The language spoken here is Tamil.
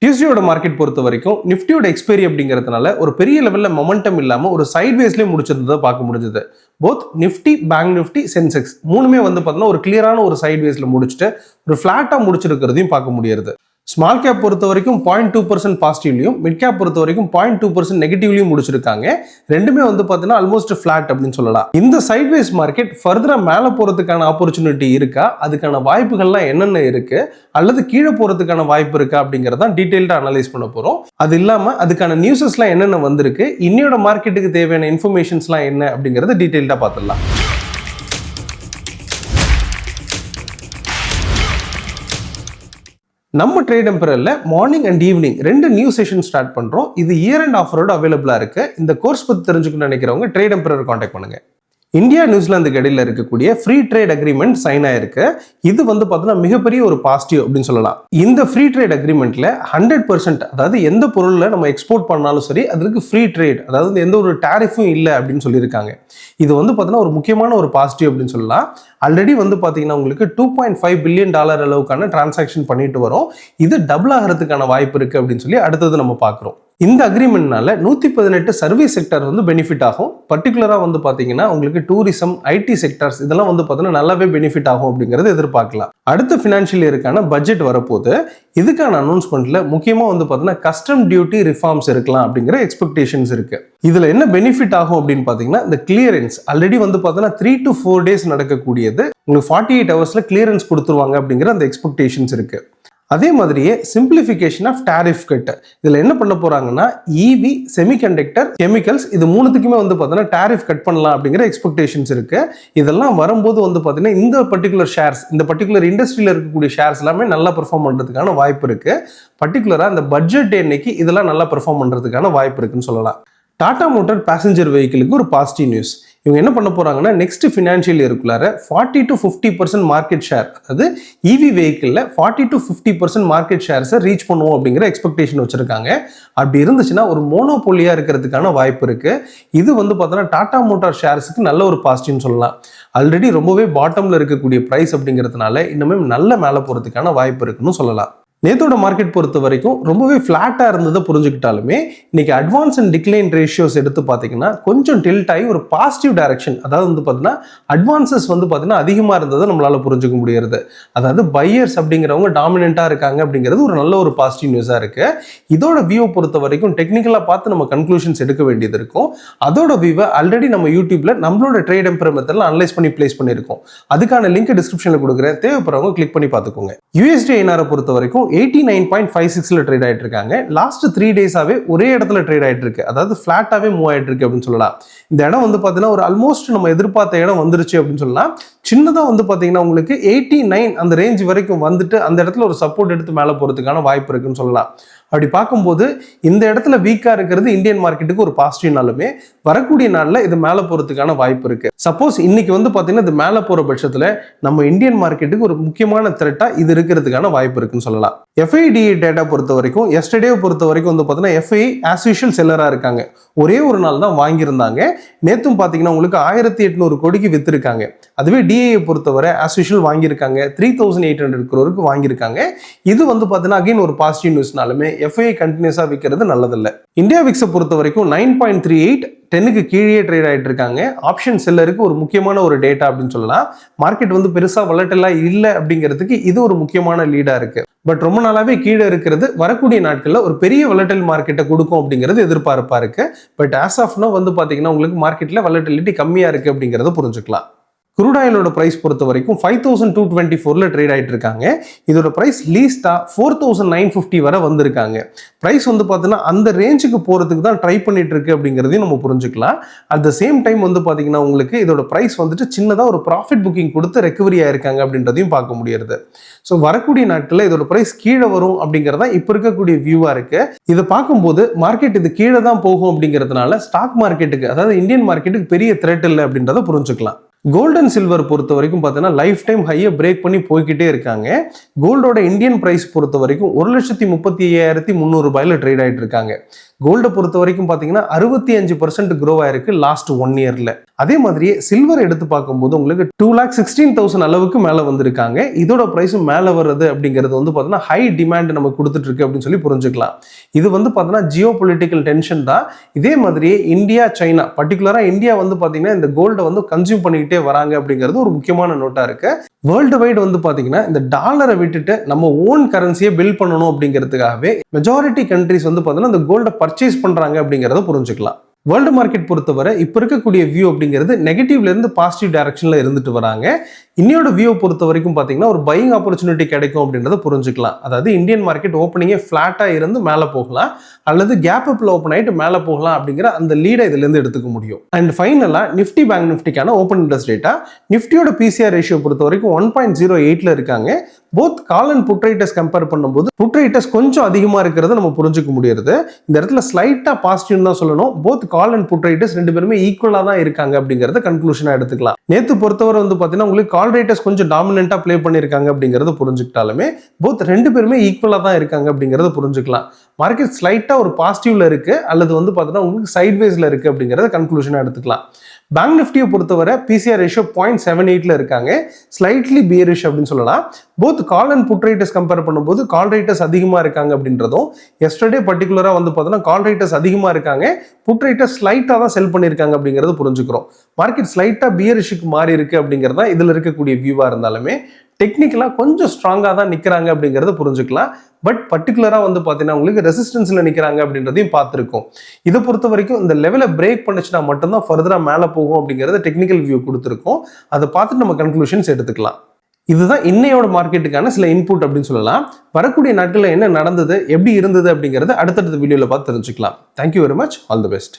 டியூஸ்டேயோட மார்க்கெட் பொறுத்த வரைக்கும் நிஃப்டியோட எக்ஸ்பைரி அப்படிங்கிறதுனால ஒரு பெரிய லெவலில் மொமெண்டம் இல்லாமல் ஒரு சைட்வேஸ்லேயே முடிச்சிருந்ததை பார்க்க முடிஞ்சது. Both Nifty, bank Nifty, Sensex மூணுமே வந்து பார்த்தீங்கன்னா ஒரு கிளியரான ஒரு சைட்வேஸில் முடிச்சுட்டு ஒரு ஃப்ளாட்டாக முடிச்சிருக்கிறதையும் பார்க்க முடியாது. ஸ்மால் கேப் பொறுத்த வரைக்கும் 0.2% பாசிட்டிவ்லையும், மிட் கேப் பொறுத்த வரைக்கும் 0.2% நெகட்டிவ்லையும் முடிச்சிருக்காங்க. ரெண்டுமே வந்து பார்த்தீங்கன்னா ஆல்மோஸ்ட் ஃபிளாட் அப்படின்னு சொல்லலாம். இந்த சைட்வேஸ் மார்க்கெட் ஃபர்தராக மேலே போகிறதுக்கான ஆப்பர்ச்சுனிட்டி இருக்கா, அதுக்கான வாய்ப்புகள்லாம் என்னென்ன இருக்கு, அல்லது கீழே போகிறதுக்கான வாய்ப்பு இருக்கா அப்படிங்கிறதான் டீட்டெயில்டாக அனலைஸ் பண்ண போகிறோம். அது இல்லாமல் அதுக்கான நியூஸஸ்லாம் என்னென்ன வந்திருக்கு, இன்னையோட மார்க்கெட்டுக்கு தேவையான இன்ஃபர்மேஷன்ஸ்லாம் என்ன அப்படிங்கிறத டீட்டெயில்டாக பார்த்துடலாம். நம்ம ட்ரேட் எம்பரர்ல morning and evening 2 new session start பண்றோம். இது இயர் அண்ட் ஆஃபரோட அவைலபிளா இருக்கு. இந்த கோர்ஸ் பத்தி தெரிஞ்சுக்கணும்னு நினைக்கிறவங்க ட்ரேட் எம்பரர் கான்டாக்ட் பண்ணுங்க. இந்தியா நியூசிலாந்துக்கு இடையில இருக்கக்கூடிய ஃப்ரீ ட்ரேட் அக்ரிமெண்ட் சைன் ஆயிருக்கு. இது வந்து பார்த்தீங்கன்னா மிகப்பெரிய ஒரு பாசிட்டிவ் அப்படின்னு சொல்லலாம். இந்த ஃப்ரீ ட்ரேட் அக்ரிமெண்ட்ல 100%, அதாவது எந்த பொருள்ல நம்ம எக்ஸ்போர்ட் பண்ணாலும் சரி அதுக்கு ஃப்ரீ ட்ரேட், அதாவது எந்த ஒரு டாரிஃபும் இல்லை அப்படின்னு சொல்லியிருக்காங்க. இது வந்து பார்த்தீங்கன்னா ஒரு முக்கியமான ஒரு பாசிட்டிவ் அப்படின்னு சொல்லலாம். ஆல்ரெடி வந்து பார்த்தீங்கன்னா உங்களுக்கு $2.5 பில்லியன் அளவுக்கான டிரான்சாக்ஷன் பண்ணிட்டு வரோம். இது டபுள் ஆகிறதுக்கான வாய்ப்பு இருக்கு அப்படின்னு சொல்லி அடுத்தது நம்ம பார்க்குறோம். இந்த அக்ரிமெண்ட்னால 118 சர்வீஸ் செக்டர் வந்து பெனிஃபிட் ஆகும். பர்டிகுலராக வந்து பார்த்தீங்கன்னா உங்களுக்கு டூரிசம், ஐடி செக்டர்ஸ் இதெல்லாம் வந்து பார்த்தீங்கன்னா நல்லாவே பெனிஃபிட் ஆகும் அப்படிங்கிறது எதிர்பார்க்கலாம். அடுத்த ஃபினான்ஷியல் இயருக்கான பட்ஜெட் வரப்போது. இதுக்கான அனௌன்ஸ்மெண்ட்ல முக்கியமாக வந்து பார்த்தீங்கன்னா கஸ்டம் டியூட்டி ரிஃபார்ம்ஸ் இருக்கலாம் அப்படிங்கிற எக்ஸ்பெக்டேஷன்ஸ் இருக்கு. இதுல என்ன பெனிஃபிட் ஆகும் அப்படின்னு பார்த்தீங்கன்னா இந்த கிளியரன்ஸ் ஆல்ரெடி வந்து பார்த்தீங்கன்னா 3 to 4 days நடக்கக்கூடியது உங்களுக்கு 48 hours கிளியரன்ஸ் கொடுத்துருவாங்க அப்படிங்கிற அந்த எக்ஸ்பெக்டேஷன்ஸ் இருக்கு. அதே மாதிரியே சிம்பிளிஃபிகேஷன் ஆஃப் டாரிஃப் கட். இதில் என்ன பண்ண போறாங்கன்னா இவி, செமிகண்டக்டர், கெமிக்கல்ஸ் இது மூணுத்துக்குமே வந்து பார்த்தீங்கன்னா டாரிஃப் கட் பண்ணலாம் அப்படிங்கிற எக்ஸ்பெக்டேஷன்ஸ் இருக்கு. இதெல்லாம் வரும்போது வந்து பார்த்தீங்கன்னா இந்த பர்டிகுலர் ஷேர்ஸ், இந்த பர்டிகுலர் இண்டஸ்ட்ரியில் இருக்கக்கூடிய ஷேர்ஸ் எல்லாமே நல்லா பெர்ஃபார்ம் பண்ணுறதுக்கான வாய்ப்பு இருக்கு. பர்டிகுலராக இந்த பட்ஜெட் டே அன்னைக்கு இதெல்லாம் நல்லா பெர்ஃபார்ம் பண்ணுறதுக்கான வாய்ப்பு இருக்குன்னு சொல்லலாம். டாடா மோட்டார் பேசஞ்சர் வெஹிக்கிளுக்கு ஒரு பாசிட்டிவ் நியூஸ். இவங்க என்ன பண்ண போறாங்கன்னா நெக்ஸ்ட் ஃபினான்ஷியல் இயருக்குள்ளார 40 to 50% மார்க்கெட் ஷேர், அதாவது இவி வெஹிக்கிளில் 40 to 50% மார்க்கெட் ஷேர்ஸை ரீச் பண்ணுவோம் அப்படிங்கிற எக்ஸ்பெக்டேஷன் வச்சிருக்காங்க. அப்படி இருந்துச்சுன்னா ஒரு மோனோபோலியா இருக்கிறதுக்கான வாய்ப்பு இருக்கு. இது வந்து பார்த்தோன்னா டாடா மோட்டார் ஷேர்ஸுக்கு நல்ல ஒரு பாசிட்டிவ்னு சொல்லலாம். ஆல்ரெடி ரொம்பவே பாட்டம்ல இருக்கக்கூடிய பிரைஸ் அப்படிங்கிறதுனால இன்னுமே நல்ல மேலே போறதுக்கான வாய்ப்பு இருக்குன்னு சொல்லலாம். நேத்தோட மார்க்கெட் பொறுத்த வரைக்கும் ரொம்பவே ஃபிளாட்டா இருந்ததை புரிஞ்சுக்கிட்டாலுமே இன்னைக்கு அட்வான்ஸ் அண்ட் டிக்ளைன் ரேஷியோஸ் எடுத்து பார்த்தீங்கன்னா கொஞ்சம் டில்ட் ஆகி ஒரு பாசிட்டிவ் டைரக்ஷன், அதாவது வந்து பார்த்தீங்கன்னா அட்வான்சஸ் வந்து பார்த்தீங்கன்னா அதிகமாக இருந்ததை நம்மளால புரிஞ்சுக்க முடியாது. அதாவது பையர்ஸ் அப்படிங்கிறவங்க டாமினண்டா இருக்காங்க அப்படிங்கிறது ஒரு நல்ல ஒரு பாசிட்டிவ் நியூஸா இருக்கு. இதோட வியூ பொறுத்த வரைக்கும் டெக்னிக்கலா பார்த்து நம்ம கன்க்ளூஷன்ஸ் எடுக்க வேண்டியது இருக்கும். அதோட வியூவை ஆல்ரெடி நம்ம யூடியூப்ல நம்மளோட ட்ரேட் எம்பரர் மெத்தட்ல அனலைஸ் பண்ணி பிளேஸ் பண்ணியிருக்கோம். அதுக்கான லிங்க் டிஸ்கிரிப்ஷன்ல கொடுக்குறேன், தேவைப்படுறவங்க கிளிக் பண்ணி பார்த்துக்கோங்க. யூஎஸ்டி ஐஎன்ஆரை பொறுத்த வரைக்கும் 89.56 ட்ரேட் ஆயிட்டு இருக்காங்க. லாஸ்ட் 3 டேஸாவே ஒரே இடத்துல ட்ரேட் ஆயிட்டு இருக்கு, அதாவது ஃபிளாட்டாவே மூவ் ஆயிட்டு இருக்கு அப்படின்னு சொல்லலாம். இந்த இடம் வந்து பாத்தீங்கன்னா ஒரு ஆல்மோஸ்ட் நம்ம எதிர்பார்த்த இடம் வந்துருச்சு அப்படின்னு சொல்லலாம். சின்னதா வந்து பாத்தீங்கன்னா உங்களுக்கு 89 அந்த ரேஞ்ச் வரைக்கும் வந்துட்டு அந்த இடத்துல ஒரு சப்போர்ட் எடுத்து மேல போறதுக்கான வாய்ப்பு இருக்குன்னு சொல்லலாம். அப்படி பார்க்கும்போது இந்த இடத்துல வீக்கா இருக்கிறது இந்தியன் மார்க்கெட்டுக்கு ஒரு பாசிட்டிவ்னாலுமே வரக்கூடிய நாளில் இது மேலே போறதுக்கான வாய்ப்பு இருக்கு. சப்போஸ் இன்னைக்கு வந்து பார்த்தீங்கன்னா இது மேலே போற பட்சத்தில் நம்ம இந்தியன் மார்க்கெட்டுக்கு ஒரு முக்கியமான த்ரெட்டா இது இருக்கிறதுக்கான வாய்ப்பு இருக்குன்னு சொல்லலாம். எஃப்ஐடி டேட்டா பொறுத்த வரைக்கும் எஸ்டர்டே பொறுத்த வரைக்கும் வந்து பார்த்தீங்கன்னா எஃப்ஐ ஆஸ் யூஷுவல் செல்லரா இருக்காங்க. ஒரே ஒரு நாள் தான் வாங்கியிருந்தாங்க. நேத்தும் பார்த்தீங்கன்னா உங்களுக்கு 1800 கோடிக்கு வித்திருக்காங்க. அதுவே டிஏ பொறுத்தவரை ஆஸ் யூஷுவல் வாங்கியிருக்காங்க 3800 crore வாங்கியிருக்காங்க. இது வந்து பார்த்தீங்கன்னா அகைன் ஒரு பாசிட்டிவ் நியூஸ்னாலுமே எஃப்ஐ கண்டினியூஸா விற்கிறது நல்லதில்லை. இந்தியா விக்ஸை பொறுத்த வரைக்கும் 9.38 10க்கு கீழே ட்ரேட் ஆகிட்டு இருக்காங்க. ஆப்ஷன் செல்லருக்கு ஒரு முக்கியமான ஒரு டேட்டா அப்படின்னு சொல்லலாம். மார்க்கெட் வந்து பெருசா வொலட்டிலா இல்லை அப்படிங்கிறதுக்கு இது ஒரு முக்கியமான லீடா இருக்கு. பட் ரொம்ப நாளாவே கீழே இருக்கிறது வரக்கூடிய நாட்கள்ல ஒரு பெரிய வொலட்டில் மார்க்கெட்டை கொடுக்கும் அப்படிங்கிறது எதிர்பார்ப்பா இருக்கு. பட் ஆஸ் ஆஃப் நோ வந்து பாத்தீங்கன்னா உங்களுக்கு மார்க்கெட்ல வொலட்டிலிட்டி கம்மியா இருக்கு அப்படிங்கறத புரிஞ்சுக்கலாம். குரூட் ஆயிலோட பிரைஸ் பொறுத்த வரைக்கும் 5224 ட்ரேட் ஆயிட்டு இருக்காங்க. இதோட பிரைஸ் லீஸ்டா 4950 வரை வந்திருக்காங்க. பிரைஸ் வந்து பார்த்தீங்கன்னா அந்த ரேஞ்சுக்கு போறதுக்கு தான் ட்ரை பண்ணிட்டு இருக்கு அப்படிங்கிறதையும் நம்ம புரிஞ்சுக்கலாம். அட் த சேம் டைம் வந்து பார்த்தீங்கன்னா உங்களுக்கு இதோட பிரைஸ் வந்துட்டு சின்னதாக ஒரு ப்ராஃபிட் புக்கிங் கொடுத்து ரெக்கவரி ஆயிருக்காங்க அப்படின்றதையும் பார்க்க முடியாது. ஸோ வரக்கூடிய நாட்களில் இதோட பிரைஸ் கீழே வரும் அப்படிங்கிறதா இப்போ இருக்கக்கூடிய வியூவா இருக்கு. இதை பார்க்கும்போது மார்க்கெட் இது கீழே தான் போகும் அப்படிங்கிறதுனால ஸ்டாக் மார்க்கெட்டுக்கு, அதாவது இந்தியன் மார்க்கெட்டுக்கு பெரிய த்ரெட் இல்லை அப்படின்றத புரிஞ்சுக்கலாம். கோல்டு அண்ட் சில்வர் பொறுத்த வரைக்கும் பார்த்தீங்கன்னா லைஃப் டைம் ஹையை பிரேக் பண்ணி போய்கிட்டே இருக்காங்க. கோல்டோட இந்தியன் பிரைஸ் பொறுத்த வரைக்கும் 1,35,300 ட்ரேட் ஆகிட்டு இருக்காங்க. கோல்டை பொறுத்த வரைக்கும் பார்த்தீங்கன்னா 65% க்ரோ ஆயிருக்கு லாஸ்ட் 1 இயர்ல. அதே மாதிரியே சில்வர் எடுத்து பார்க்கும்போது உங்களுக்கு 2,16,000 அளவுக்கு மேலே வந்திருக்காங்க. இதோட ப்ரைஸும் மேலே வர்றது அப்படிங்கிறது வந்து பார்த்தீங்கன்னா ஹை டிமாண்ட் நம்ம கொடுத்துட்டு இருக்கு அப்படின்னு சொல்லி புரிஞ்சுக்கலாம். இது வந்து பார்த்தீங்கன்னா ஜியோ பொலிட்டிக்கல் டென்ஷன் தான். இதே மாதிரியே இந்தியா சைனா பர்டிகுலராக இந்தியா வந்து பார்த்தீங்கன்னா இந்த கோல்டை வந்து கன்சியூம் பண்ணிக்கிட்டே வராங்க அப்படிங்கிறது ஒரு முக்கியமான நோட்டா இருக்கு. வேர்ல்டு வைடு வந்து பார்த்தீங்கன்னா இந்த டாலரை விட்டுட்டு நம்ம ஓன் கரன்சியை பில்ட் பண்ணணும் அப்படிங்கிறதுக்காகவே மெஜாரிட்டி கண்ட்ரிஸ் வந்து பார்த்தீங்கன்னா இந்த கோல்டை பர்ச்சேஸ் பண்றாங்க அப்படிங்கிறத புரிஞ்சுக்கலாம். வேர்ல்டு மார்க்கெட் பொறுத்தவரை இப்போ இருக்கக்கூடிய வியூ அப்படிங்கிறது நெகட்டிவ்ல இருந்து பாசிட்டிவ் டைரக்ஷன்ல இருந்துட்டு வராங்க. இன்னையோட வியூ பொறுத்த வரைக்கும் பார்த்தீங்கன்னா ஒரு பையிங் ஆப்பர்ச்சுனிட்டி கிடைக்கும் அப்படின்றத புரிஞ்சுக்கலாம். அதாவது இந்தியன் மார்க்கெட் ஓப்பனிங்கே ஃபிளாட்டாக இருந்து மேலே போகலாம் அல்லது கேப் அப்ல ஓப்பன் ஆகிட்டு மேலே போகலாம் அப்படிங்கிற அந்த லீடை இதுல இருந்து எடுத்துக்க முடியும். அண்ட் ஃபைனலா நிஃப்டி பேங்க் நிஃப்டிக்கான ஓப்பன் இன்ட்ரெஸ்ட் ரேட்டா நிஃப்டியோட பிசிஆர் ரேஷியோ பொறுத்த வரைக்கும் 1.08ல இருக்காங்க. Both call and put writers compare பண்ணும்போது புட் ரைட்டர்ஸ் கொஞ்சம் அதிகமாக இருக்கிறத நம்ம புரிஞ்சுக்க முடியுது. இந்த இடத்துல ஸ்லைட்டா பாசிட்டிவ் தான் சொல்லணும். Both call and put writers ரெண்டு பேருமே ஈக்குவலா தான் இருக்காங்க அப்படிங்கறத கன்க்ளூஷனா எடுத்துக்கலாம். நேத்து பொறுத்தவரை வந்து பாத்தீங்கன்னா உங்களுக்கு கால் ரைட்டர்ஸ் கொஞ்சம் டாமினண்டா ப்ளே பண்ணிருக்காங்க அப்படிங்கறத புரிஞ்சுக்கிட்டாலுமே போத் ரெண்டு பேருமே ஈக்குவலா தான் இருக்காங்க அப்படிங்கறத புரிஞ்சுக்கலாம். மார்க்கெட் ஸ்லைட்டா ஒரு பாசிட்டிவ்ல இருக்கு அல்லது வந்து பாத்தீங்கன்னா உங்களுக்கு சைட்வேஸ்ல இருக்கு அப்படிங்கறத கன்க்ளூஷனா எடுத்துக்கலாம். பேங்க் நிஃப்டியை பொறுத்தவரை பிசிஆர் ரேஷியோ 0.78ல இருக்காங்க. ஸ்லைட்லி பியரிஷ் அப்படின்னு சொல்லலாம். Both call and put writers compare பண்ணும்போது கால் ரைட்டர்ஸ் அதிகமாக இருக்காங்க அப்படின்றதும் எஸ்டர்டே பர்டிகுலராக வந்து பார்த்தோன்னா கால் ரைட்டர்ஸ் அதிகமாக இருக்காங்க, புட் ரைட்டர்ஸ் ஸ்லைட்டாக தான் செல் பண்ணியிருக்காங்க அப்படிங்கிறது புரிஞ்சுக்கிறோம். மார்க்கெட் ஸ்லைட்டாக பியரிஷுக்கு மாறி இருக்கு அப்படிங்கிறது தான் இதில் இருக்கக்கூடிய வியூவாக இருந்தாலுமே டெக்னிக்கலாக கொஞ்சம் ஸ்ட்ராங்காக தான் நிற்கிறாங்க அப்படிங்கிறத புரிஞ்சுக்கலாம். பட் பர்டிகுலராக வந்து பார்த்தீங்கன்னா உங்களுக்கு ரெசிஸ்டன்ஸில் நிற்கிறாங்க அப்படின்றதையும் பார்த்துருக்கோம். இதை பொறுத்த வரைக்கும் இந்த லெவலை பிரேக் பண்ணுச்சுன்னா மட்டும்தான் ஃபர்தராக மேலே போகும் அப்படிங்கிறத டெக்னிக்கல் வியூ கொடுத்துருக்கோம். அதை பார்த்துட்டு நம்ம கன்க்ளூஷன்ஸ் எடுத்துக்கலாம். இதுதான் இன்னையோட மார்க்கெட்டுக்கான சில இன்புட் அப்படின்னு சொல்லலாம். வரக்கூடிய நாட்களில் என்ன நடந்தது, எப்படி இருந்தது அப்படிங்கிறத அடுத்தடுத்த வீடியோவில் பார்த்து தெரிஞ்சுக்கலாம். Thank you very much. All the best.